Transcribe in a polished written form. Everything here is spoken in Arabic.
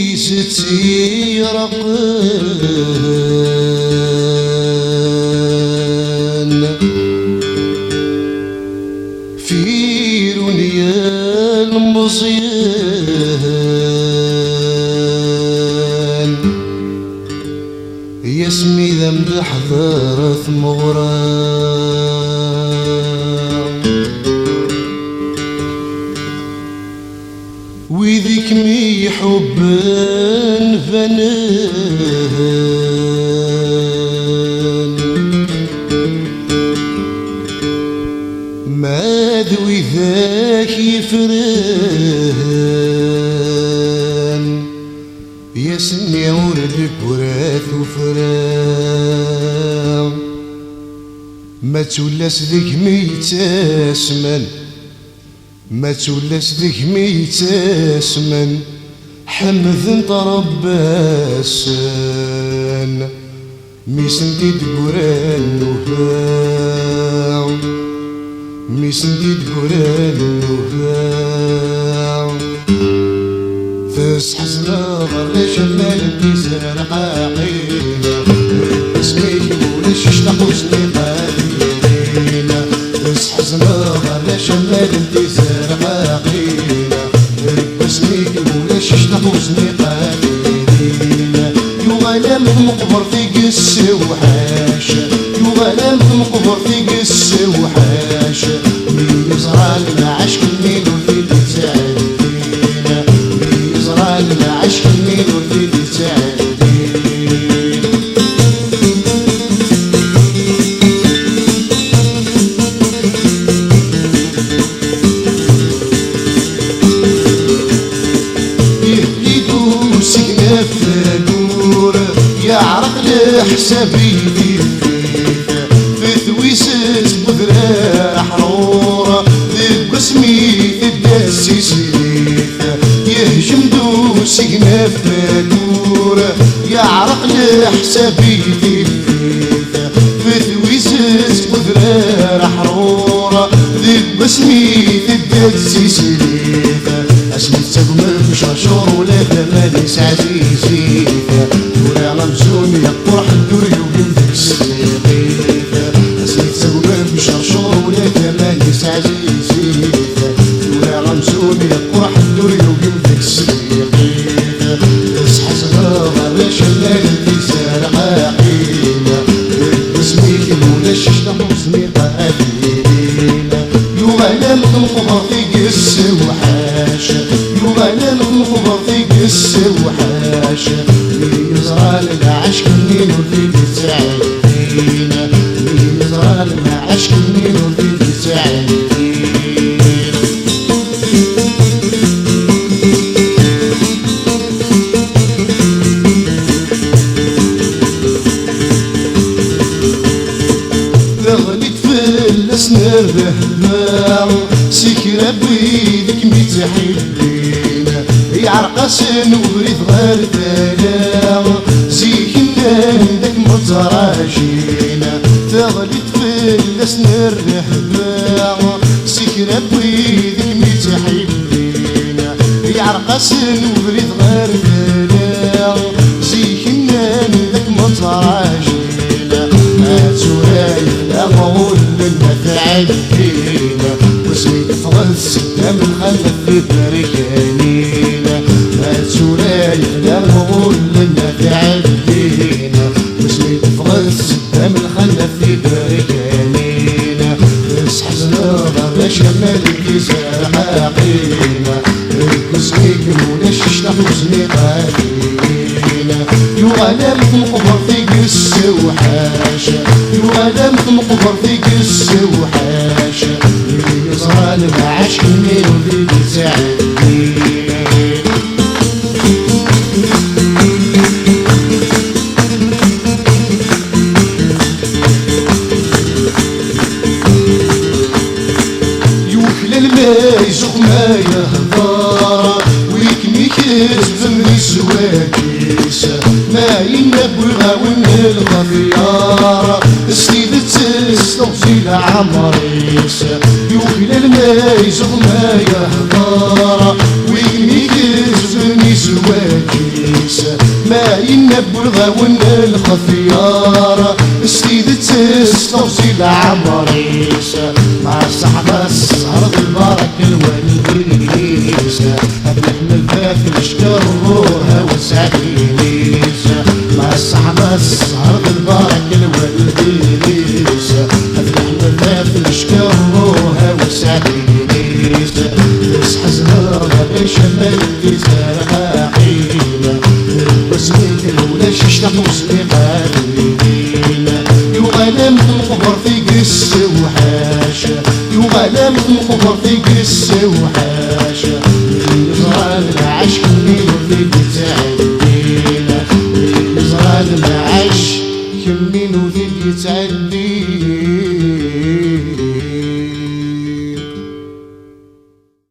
يثويستي رقان في رنيا المصيان يسمي ذنب حضارة مغران وذيك مي حبان فنان ما ذوي ذاك يفران يسني ولد براث وفران ما تولاس ذيك ميتاسمن ما تولاس ذيك ميتاسمن حمد طرباسان ميسندي دقران نوفاو ميسندي دقران نوفاو فاس حزنا غير شمال الديزان قاقينا اسميك وليش تحوزني قادينا فاس حزنا غير شمال الديزان قاقينا اسميك وليش تحوزني قادينا يغلى من مقبر في قس وحاش يغلى من مقبر في قس وحاش مين يزرع لنا عشق مين والفيل تساعدينا مين يزرع لنا عشق مين والفيل تساعدينا يهلدو سكنة فانور يعرق لحسابي في ثويسس بذرة حرورة ذي قسمي الداسي سليثة يهجم دو سكنة فانور يعرق لحسابي في ثويسس بذرة حرورة ذي قسمي الداسي سليثة اسمي تسقمر بشرشور ولا ثماني عزيزيثة ولا رمزون يقرح الدري وقلبك السليقيثة اسمي تسقمر بشرشور ولا ثماني عزيزيثة ولا رمزون يقرح الدري وقلبك السليقيثة اصحى صغار شلال الديزان قاقينا اسميك مولاش تحوزني قادينا يغلى من مقبر في قس وحاشا يغلى من مقبر في قس وحاشا مين يزرع لنا عشق منين والفيل تساعدينا مين يزرع لنا عشق منين والفيل تساعدينا غليت في الاسنان الرهبان سكرة بيدك متحبينا يعرقس نوريد غير دلال زيك داك متراجينا تغليت في الاسنان الرهبان سكرة بيدك متحبينا يعرقس نوريد غير دلال زيك داك متراجينا زوراي لا غول لنا تعدينا واسمي تفرس دم الخلف في بركانينا زوراي لا غول لنا تعدينا واسمي تفرس دم الخلف في بركانينا اصحى زنار شمال الجزائر حاقينا اسميك مولاش تحوزني قادينا يغلى من مقبر في قس وحاشا يغلى من مقبر في قس وحاشا اللي يزرع لنا عشق منين واللي تساعدني ما يهضر ويكمي كذب من السواكيس ما ينبغى ون الغفيار سيدة تستوصيل عمريس يوكل المايز ما يهضر ويكمي كذب من السواكيس ما ينبغى ون الغفيار سيدة تستوصيل عمريس مع الصحبة السهر البرك الوليس نحمل فاف الشكر روها وسعينيس مع الصحبة السهر البرك الوليس نحمل فاف الشكر روها وسعينيس بس حزنا غدا شمال في سارة عينة وسميك الولا ششتاق وسميك عالمين يغلم القبر في قس وحاشا يغلم القبر في قس وحاشا يزرع العش كمين وذيك تعدينا يزرع العش كمين وذيك تعدينا